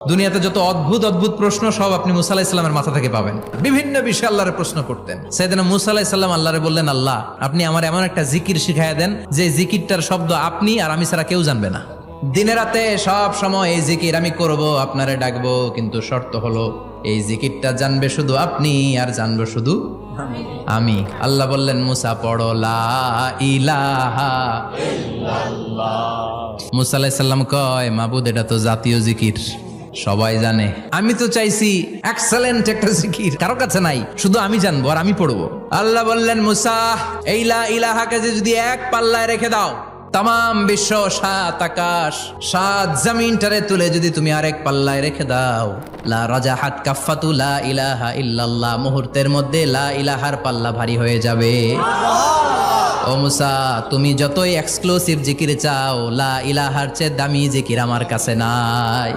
দুনিয়াতে যত অদ্ভুত অদ্ভুত প্রশ্ন সব আপনি মুসা আলাইহিস সালামের মাথা থেকে পাবেন। বিভিন্ন বিষয়ে আল্লাহরে প্রশ্ন করতেন। সাইয়েদনা মুসা আলাইহিস সালাম আল্লাহরে বললেন, আল্লাহ আপনি আমার এমন একটা জিকির শিখাইয়া দেন যে জিকিরটার শব্দ আপনি আর আমি ছাড়া কেউ জানবে না। দিনে রাতে সব সময় এই জিকির আমি করব, আপনারে ডাকবো, কিন্তু শর্ত হলো এই জিকিরটা জানবে শুধু আপনি আর জানবো শুধু আমি। আল্লাহ বললেন, মুসা পড়ো লা ইলাহা ইল্লাল্লাহ। মুসা আলাইহিস সালাম কয়, মাবুদ এটা তো জাতীয় জিকির, সবাই জানে। আমি তো চাইছি এক্সেলেন্ট একটা জিকির, কারো কাছে নাই, শুধু আমি জানবো আর আমি পড়বো। আল্লাহ বললেন, মুসা এই লা ইলাহাকে যদি এক পাল্লায় রেখে দাও, তাম বিশ্ব, 7 আকাশ 7 জমিনটারে তুলে যদি তুমি আরেক পাল্লায় রেখে দাও, লা রাজাহাত কাফাতু লা ইলাহা ইল্লাল্লাহ, মুহূর্তের মধ্যে লা ইলাহার পাল্লা ভারী হয়ে যাবে। ও মুসা, তুমি যতই এক্সক্লুসিভ জিকির চাও, লা ইলাহার চেয়ে দামি জিকির আমার কাছে নাই।